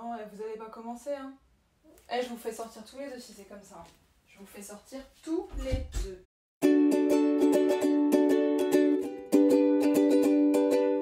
Oh, vous allez pas commencer, hein. Eh, je vous fais sortir tous les deux si c'est comme ça. Je vous fais sortir tous les deux.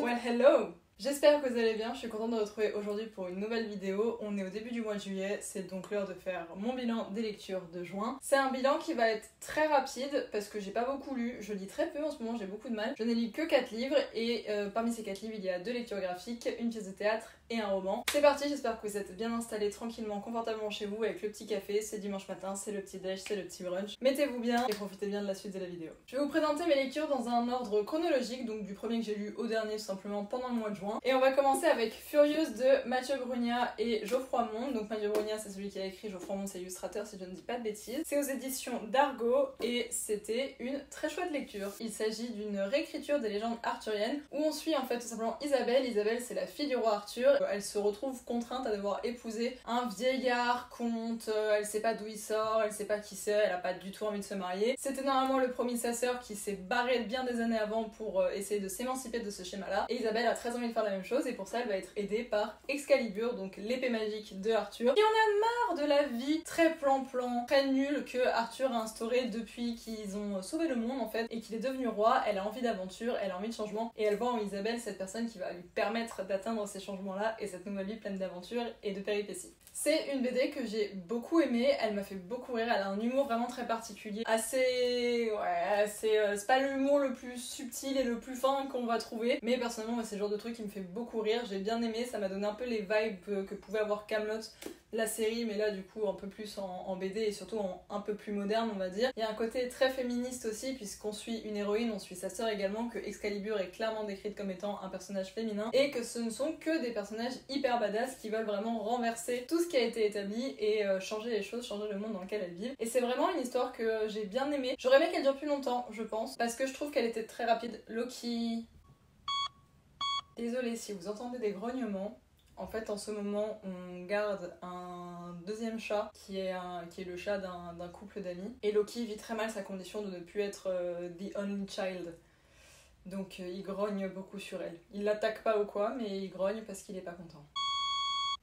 Well, hello! J'espère que vous allez bien, je suis contente de vous retrouver aujourd'hui pour une nouvelle vidéo. On est au début du mois de juillet, c'est donc l'heure de faire mon bilan des lectures de juin. C'est un bilan qui va être très rapide parce que j'ai pas beaucoup lu, je lis très peu en ce moment, j'ai beaucoup de mal. Je n'ai lu que 4 livres et parmi ces 4 livres il y a 2 lectures graphiques, une pièce de théâtre et un roman. C'est parti, j'espère que vous êtes bien installés tranquillement, confortablement chez vous avec le petit café, c'est dimanche matin, c'est le petit déj, c'est le petit brunch. Mettez-vous bien et profitez bien de la suite de la vidéo. Je vais vous présenter mes lectures dans un ordre chronologique, donc du premier que j'ai lu au dernier tout simplement pendant le mois de juin. Et on va commencer avec Furieuse de Mathieu Brugna et Geoffroy Monde. Donc Mathieu Brugna c'est celui qui a écrit, Geoffroy Monde c'est illustrateur si je ne dis pas de bêtises. C'est aux éditions d'Argo et c'était une très chouette lecture. Il s'agit d'une réécriture des légendes arthuriennes où on suit en fait tout simplement Isabelle. Isabelle c'est la fille du roi Arthur. Elle se retrouve contrainte à devoir épouser un vieillard comte, elle sait pas d'où il sort, elle sait pas qui c'est, elle a pas du tout envie de se marier. C'était normalement le promis de sa sœur qui s'est barré bien des années avant pour essayer de s'émanciper de ce schéma-là. Et Isabelle a très envie de faire la même chose et pour ça elle va être aidée par Excalibur, donc l'épée magique de Arthur. Et on a marre de la vie très plan-plan, très nulle que Arthur a instaurée depuis qu'ils ont sauvé le monde en fait et qu'il est devenu roi. Elle a envie d'aventure, elle a envie de changement et elle voit en Isabelle cette personne qui va lui permettre d'atteindre ces changements-là et cette nouvelle vie pleine d'aventures et de péripéties. C'est une BD que j'ai beaucoup aimée, elle m'a fait beaucoup rire, elle a un humour vraiment très particulier, assez... c'est pas l'humour le plus subtil et le plus fin qu'on va trouver, mais personnellement c'est le genre de truc qui me fait beaucoup rire, j'ai bien aimé, ça m'a donné un peu les vibes que pouvait avoir Kaamelott, la série, mais là du coup un peu plus en BD et surtout un peu plus moderne on va dire. Il y a un côté très féministe aussi puisqu'on suit une héroïne, on suit sa sœur également, que Excalibur est clairement décrite comme étant un personnage féminin et que ce ne sont que des personnages hyper badass qui veulent vraiment renverser tout ce qui a été établi et changer les choses, changer le monde dans lequel elles vivent. Et c'est vraiment une histoire que j'ai bien aimée. J'aurais aimé qu'elle dure plus longtemps je pense parce que je trouve qu'elle était très rapide. Loki... Désolée si vous entendez des grognements. En fait, en ce moment, on garde un deuxième chat qui est le chat d'un couple d'amis. Et Loki vit très mal sa condition de ne plus être the only child. Donc il grogne beaucoup sur elle. Il l'attaque pas ou quoi, mais il grogne parce qu'il est pas content.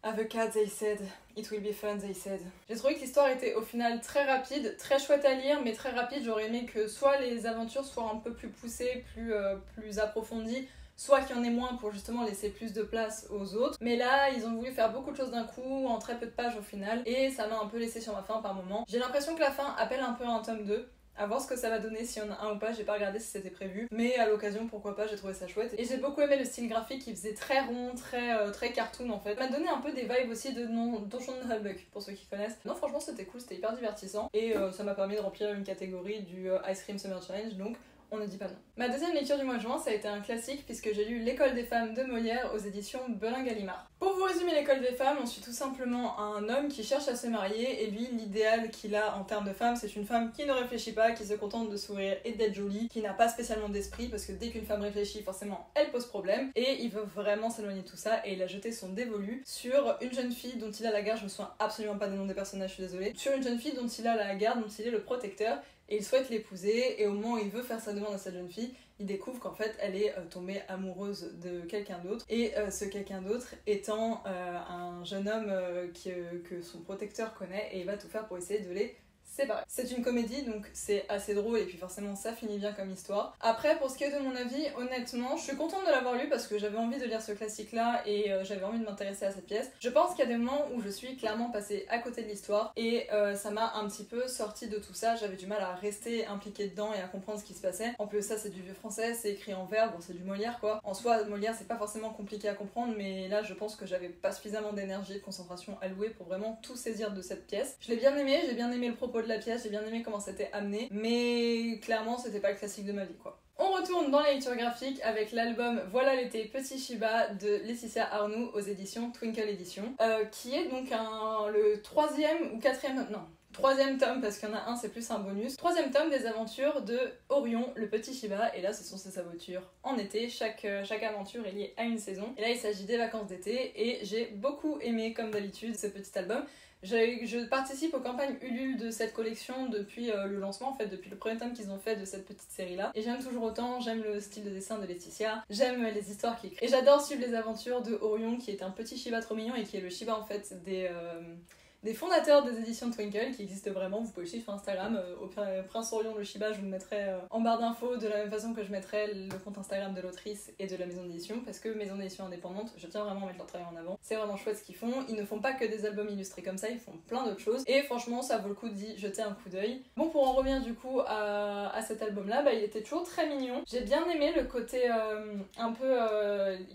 Have a cat, they said. It will be fun, they said. J'ai trouvé que l'histoire était au final très rapide, très chouette à lire, mais très rapide. J'aurais aimé que soit les aventures soient un peu plus poussées, plus approfondies, soit qu'il y en ait moins pour justement laisser plus de place aux autres. Mais là, ils ont voulu faire beaucoup de choses d'un coup, en très peu de pages au final, et ça m'a un peu laissé sur ma faim par moment. J'ai l'impression que la fin appelle un peu un tome 2. À voir ce que ça va donner, si on a un ou pas, j'ai pas regardé si c'était prévu, mais à l'occasion pourquoi pas, j'ai trouvé ça chouette. Et j'ai beaucoup aimé le style graphique qui faisait très rond, très cartoon en fait. Ça m'a donné un peu des vibes aussi de Donjon de Humbug, pour ceux qui connaissent. Non franchement c'était cool, c'était hyper divertissant, et ça m'a permis de remplir une catégorie du Ice Cream Summer Challenge, donc on ne dit pas non. Ma deuxième lecture du mois de juin, ça a été un classique puisque j'ai lu L'école des femmes de Molière aux éditions Belin-Gallimard. Pour vous résumer L'école des femmes, on suit tout simplement un homme qui cherche à se marier et lui, l'idéal qu'il a en termes de femme, c'est une femme qui ne réfléchit pas, qui se contente de sourire et d'être jolie, qui n'a pas spécialement d'esprit parce que dès qu'une femme réfléchit, forcément, elle pose problème et il veut vraiment s'éloigner de tout ça et il a jeté son dévolu sur une jeune fille dont il a la garde, je me souviens absolument pas des noms des personnages, je suis désolée, sur une jeune fille dont il a la garde, dont il est le protecteur. Et il souhaite l'épouser et au moment où il veut faire sa demande à cette jeune fille, il découvre qu'en fait elle est tombée amoureuse de quelqu'un d'autre et ce quelqu'un d'autre étant un jeune homme que son protecteur connaît et il va tout faire pour essayer de les séparer. C'est une comédie donc c'est assez drôle et puis forcément ça finit bien comme histoire. Après pour ce qui est de mon avis, honnêtement je suis contente de l'avoir lu parce que j'avais envie de lire ce classique là et j'avais envie de m'intéresser à cette pièce. Je pense qu'il y a des moments où je suis clairement passée à côté de l'histoire et ça m'a un petit peu sorti de tout ça, j'avais du mal à rester impliquée dedans et à comprendre ce qui se passait. En plus ça c'est du vieux français, c'est écrit en vers, bon c'est du Molière quoi. En soi Molière c'est pas forcément compliqué à comprendre mais là je pense que j'avais pas suffisamment d'énergie et de concentration allouée pour vraiment tout saisir de cette pièce. Je l'ai bien aimé, j'ai bien aimé le propos de la pièce, j'ai bien aimé comment c'était amené, mais clairement c'était pas le classique de ma vie quoi. On retourne dans les lectures graphiques avec l'album Voilà l'été Petit Shiba de Laetitia Arnoux aux éditions Twinkle Edition, qui est donc le troisième ou quatrième, non, Troisième tome, parce qu'il y en a un, c'est plus un bonus. Troisième tome des aventures de Orion, le petit Shiba. Et là, ce sont ses aventures en été. Chaque aventure est liée à une saison. Et là, il s'agit des vacances d'été. Et j'ai beaucoup aimé, comme d'habitude, ce petit album. Je participe aux campagnes Ulule de cette collection depuis le lancement, en fait, depuis le premier tome qu'ils ont fait de cette petite série-là. Et j'aime toujours autant, j'aime le style de dessin de Laetitia, j'aime les histoires qu'il écrit. Et j'adore suivre les aventures de Orion, qui est un petit Shiba trop mignon et qui est le Shiba, en fait, des fondateurs des éditions Twinkle qui existent vraiment. Vous pouvez suivre sur Instagram au Prince Orion le Shiba, je vous le mettrai en barre d'infos de la même façon que je mettrai le compte Instagram de l'autrice et de la maison d'édition, parce que maison d'édition indépendante, je tiens vraiment à mettre leur travail en avant. C'est vraiment chouette ce qu'ils font. Ils ne font pas que des albums illustrés comme ça, ils font plein d'autres choses et franchement ça vaut le coup d'y jeter un coup d'œil. Bon, pour en revenir du coup à cet album là, il était toujours très mignon. J'ai bien aimé le côté un peu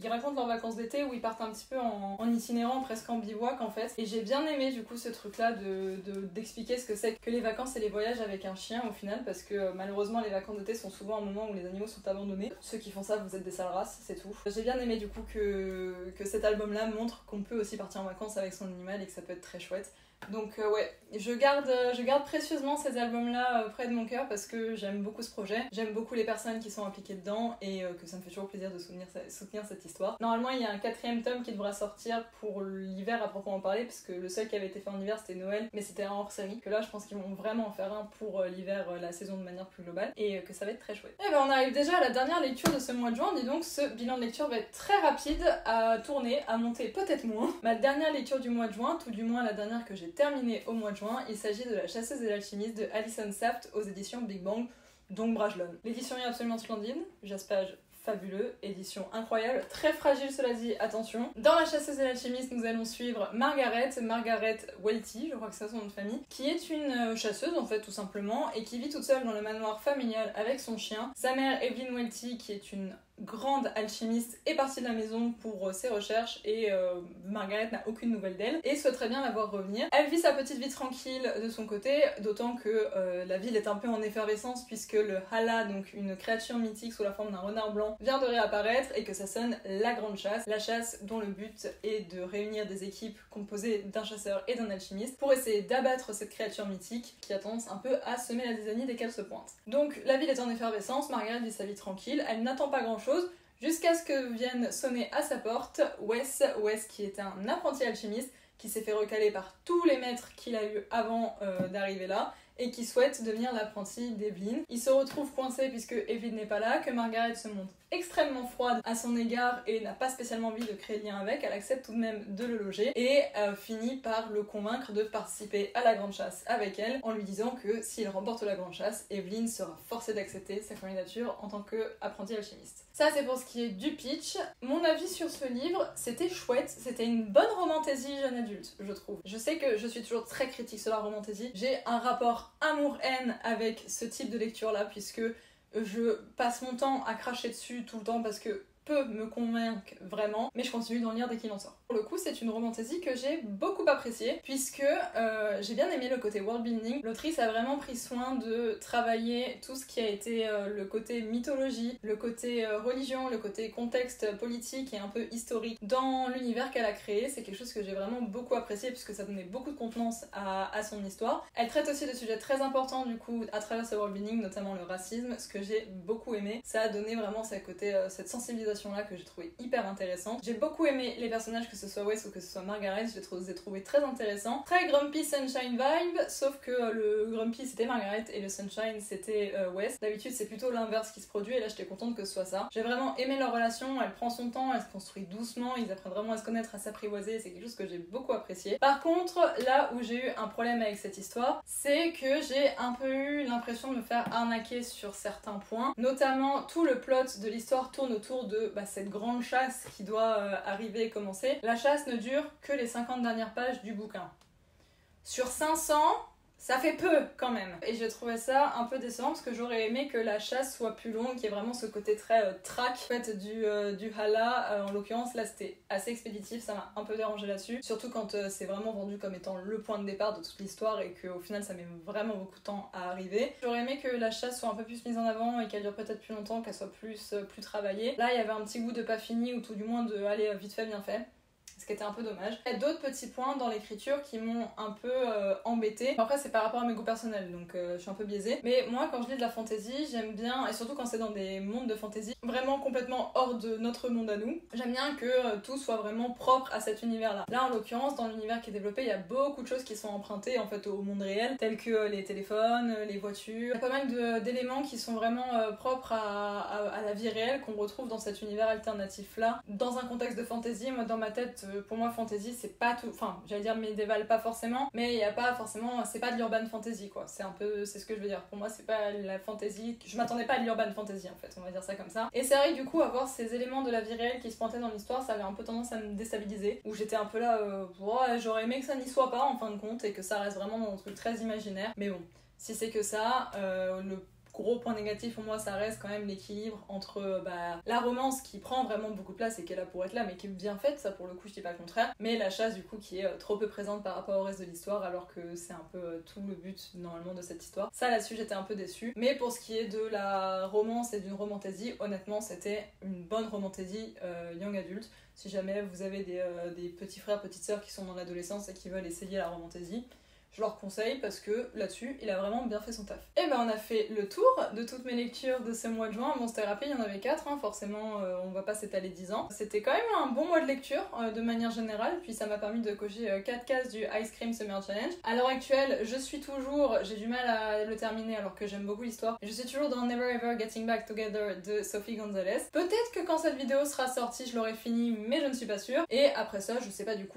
ils racontent leurs vacances d'été où ils partent un petit peu en itinérant, presque en bivouac en fait, et j'ai bien aimé du coup ce truc là d'expliquer ce que c'est que les vacances et les voyages avec un chien au final, parce que malheureusement les vacances d'été sont souvent un moment où les animaux sont abandonnés. Ceux qui font ça, vous êtes des sales races, c'est tout. J'ai bien aimé du coup que cet album là montre qu'on peut aussi partir en vacances avec son animal et que ça peut être très chouette. Donc ouais, je garde précieusement ces albums-là près de mon cœur parce que j'aime beaucoup ce projet, j'aime beaucoup les personnes qui sont impliquées dedans et que ça me fait toujours plaisir de soutenir cette histoire. Normalement, il y a un 4e tome qui devra sortir pour l'hiver à proprement parler, parce que le seul qui avait été fait en hiver c'était Noël, mais c'était un hors-série. Que là, je pense qu'ils vont vraiment en faire un pour l'hiver, la saison de manière plus globale, et que ça va être très chouette. Et on arrive déjà à la dernière lecture de ce mois de juin. Dis donc, ce bilan de lecture va être très rapide à tourner, à monter peut-être moins. Ma dernière lecture du mois de juin, tout du moins la dernière que j'ai terminée au mois de juin, il s'agit de La chasseuse et l'alchimiste de Alison Saft aux éditions Big Bang, donc Brajlon. L'édition est absolument splendide, jaspage fabuleux, édition incroyable, très fragile cela dit, attention. Dans La chasseuse et l'alchimiste, nous allons suivre Margaret Welty, je crois que c'est son nom de famille, qui est une chasseuse en fait tout simplement, et qui vit toute seule dans le manoir familial avec son chien. Sa mère Evelyn Welty, qui est une grande alchimiste, est partie de la maison pour ses recherches et Margaret n'a aucune nouvelle d'elle et souhaiterait bien la voir revenir. Elle vit sa petite vie tranquille de son côté, d'autant que la ville est un peu en effervescence puisque le Hala, donc une créature mythique sous la forme d'un renard blanc, vient de réapparaître et que ça sonne la grande chasse. La chasse dont le but est de réunir des équipes composées d'un chasseur et d'un alchimiste pour essayer d'abattre cette créature mythique qui a tendance un peu à semer la zizanie dès qu'elle se pointe. Donc la ville est en effervescence, Margaret vit sa vie tranquille, elle n'attend pas grand chose jusqu'à ce que vienne sonner à sa porte Wes qui est un apprenti alchimiste qui s'est fait recaler par tous les maîtres qu'il a eu avant d'arriver là et qui souhaite devenir l'apprenti d'Evelyn. Il se retrouve coincé puisque Evelyn n'est pas là, que Margaret se montre extrêmement froide à son égard et n'a pas spécialement envie de créer lien avec. Elle accepte tout de même de le loger et finit par le convaincre de participer à la grande chasse avec elle en lui disant que s'il remporte la grande chasse, Evelyn sera forcée d'accepter sa candidature en tant qu'apprenti alchimiste. Ça c'est pour ce qui est du pitch. Mon avis sur ce livre, c'était chouette, c'était une bonne romantaisie jeune adulte, je trouve. Je sais que je suis toujours très critique sur la romantaisie, j'ai un rapport amour-haine avec ce type de lecture là puisque je passe mon temps à cracher dessus tout le temps parce que peu me convainc vraiment, mais je continue d'en lire dès qu'il en sort. Pour le coup, c'est une romantaisie que j'ai beaucoup appréciée, puisque j'ai bien aimé le côté world building. L'autrice a vraiment pris soin de travailler tout ce qui a été le côté mythologie, le côté religion, le côté contexte politique et un peu historique dans l'univers qu'elle a créé. C'est quelque chose que j'ai vraiment beaucoup apprécié, puisque ça donnait beaucoup de contenance à son histoire. Elle traite aussi de sujets très importants, du coup, à travers ce world building, notamment le racisme, ce que j'ai beaucoup aimé. Ça a donné vraiment cette sensibilisation là que j'ai trouvé hyper intéressante. J'ai beaucoup aimé les personnages, que ce soit Wes ou que ce soit Margaret, je les ai trouvés très intéressants. Très Grumpy Sunshine vibe, sauf que le Grumpy c'était Margaret et le Sunshine c'était Wes. D'habitude c'est plutôt l'inverse qui se produit et là j'étais contente que ce soit ça. J'ai vraiment aimé leur relation, elle prend son temps, elle se construit doucement, ils apprennent vraiment à se connaître, à s'apprivoiser, c'est quelque chose que j'ai beaucoup apprécié. Par contre, là où j'ai eu un problème avec cette histoire, c'est que j'ai un peu eu l'impression de me faire arnaquer sur certains points, notamment tout le plot de l'histoire tourne autour de cette grande chasse qui doit arriver et commencer. La chasse ne dure que les 50 dernières pages du bouquin. Sur 500, ça fait peu quand même. Et j'ai trouvé ça un peu décevant parce que j'aurais aimé que la chasse soit plus longue, qu'il y ait vraiment ce côté très track en fait, du Hala. En l'occurrence, là c'était assez expéditif, ça m'a un peu dérangé là-dessus. Surtout quand c'est vraiment vendu comme étant le point de départ de toute l'histoire et qu'au final ça met vraiment beaucoup de temps à arriver. J'aurais aimé que la chasse soit un peu plus mise en avant et qu'elle dure peut-être plus longtemps, qu'elle soit plus travaillée. Là il y avait un petit goût de pas fini ou tout du moins de aller vite fait bien fait. ce qui était un peu dommage. Il y a d'autres petits points dans l'écriture qui m'ont un peu embêtée. Après c'est par rapport à mes goûts personnels, donc je suis un peu biaisée. Mais moi quand je lis de la fantasy, j'aime bien, et surtout quand c'est dans des mondes de fantasy vraiment complètement hors de notre monde à nous, j'aime bien que tout soit vraiment propre à cet univers-là. Là en l'occurrence, dans l'univers qui est développé, il y a beaucoup de choses qui sont empruntées en fait au monde réel, telles que les téléphones, les voitures. Il y a pas mal d'éléments qui sont vraiment propres à la vie réelle qu'on retrouve dans cet univers alternatif-là. Dans un contexte de fantasy, moi dans ma tête, pour moi fantasy c'est pas tout, enfin j'allais dire médiéval pas forcément, mais il y a pas forcément, c'est pas de l'urban fantasy quoi, c'est un peu, c'est ce que je veux dire. Pour moi c'est pas la fantasy, je m'attendais pas à l'urban fantasy en fait, on va dire ça comme ça. Et c'est vrai que du coup avoir ces éléments de la vie réelle qui se pointaient dans l'histoire, ça avait un peu tendance à me déstabiliser, où j'étais un peu là, ouais, j'aurais aimé que ça n'y soit pas en fin de compte et que ça reste vraiment dans un truc très imaginaire, mais bon, si c'est que ça, le gros point négatif pour moi ça reste quand même l'équilibre entre la romance qui prend vraiment beaucoup de place et qui est là pour être là mais qui est bien faite, ça pour le coup je dis pas le contraire, mais la chasse du coup qui est trop peu présente par rapport au reste de l'histoire alors que c'est un peu tout le but normalement de cette histoire. Ça là-dessus j'étais un peu déçue, mais pour ce qui est de la romance et d'une romantasy, honnêtement c'était une bonne romantasy young adulte. Si jamais vous avez des petits frères, petites sœurs qui sont dans l'adolescence et qui veulent essayer la romantasy, je leur conseille parce que là-dessus, il a vraiment bien fait son taf. Et ben on a fait le tour de toutes mes lectures de ce mois de juin. Bon, c'était rapide, il y en avait 4, hein, forcément, on va pas s'étaler 10 ans. C'était quand même un bon mois de lecture, de manière générale, puis ça m'a permis de cocher 4 cases du Ice Cream Summer Challenge. À l'heure actuelle, je suis toujours, j'ai du mal à le terminer alors que j'aime beaucoup l'histoire, je suis toujours dans Never Ever Getting Back Together de Sophie Gonzalez. Peut-être que quand cette vidéo sera sortie, je l'aurai fini, mais je ne suis pas sûre. Et après ça, je sais pas du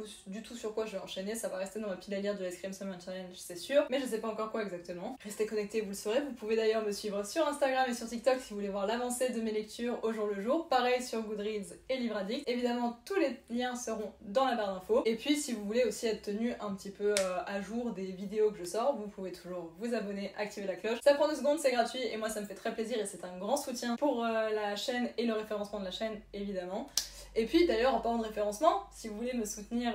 tout sur quoi je vais enchaîner, ça va rester dans ma pile à lire du Ice Cream Summer Challenge, c'est sûr, mais je sais pas encore quoi exactement. Restez connectés, vous le saurez. Vous pouvez d'ailleurs me suivre sur Instagram et sur TikTok si vous voulez voir l'avancée de mes lectures au jour le jour. Pareil sur Goodreads et Livre Addict. Évidemment, tous les liens seront dans la barre d'infos. Et puis, si vous voulez aussi être tenu un petit peu à jour des vidéos que je sors, vous pouvez toujours vous abonner, activer la cloche. Ça prend 2 secondes, c'est gratuit et moi ça me fait très plaisir et c'est un grand soutien pour la chaîne et le référencement de la chaîne, évidemment. Et puis d'ailleurs en parlant de référencement, si vous voulez me soutenir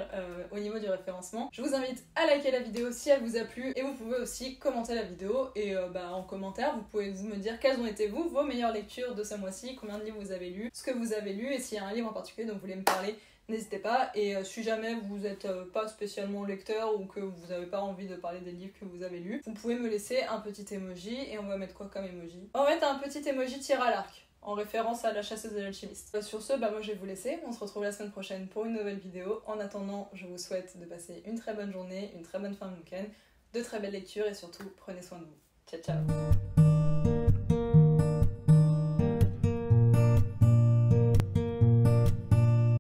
au niveau du référencement, je vous invite à liker la vidéo si elle vous a plu et vous pouvez aussi commenter la vidéo et en commentaire vous pouvez me dire quelles ont été vos meilleures lectures de ce mois-ci, combien de livres vous avez lu, ce que vous avez lu et s'il y a un livre en particulier dont vous voulez me parler, n'hésitez pas. Et si jamais vous n'êtes pas spécialement lecteur ou que vous n'avez pas envie de parler des livres que vous avez lus, vous pouvez me laisser un petit emoji et on va mettre quoi comme emoji? On va mettre un petit emoji tir à l'arc, en référence à la chasseuse et l'alchimiste. Sur ce, moi je vais vous laisser, on se retrouve la semaine prochaine pour une nouvelle vidéo. En attendant, je vous souhaite de passer une très bonne journée, une très bonne fin de week-end, de très belles lectures et surtout, prenez soin de vous. Ciao ciao.